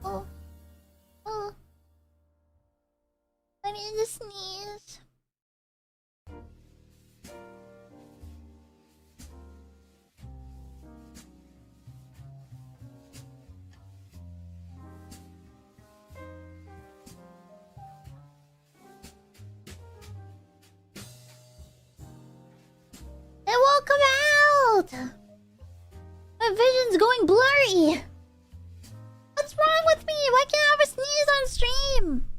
Oh. Oh. I need to sneeze. It won't come out! My vision's going blurry! What's wrong with me? Why can't I ever sneeze on stream?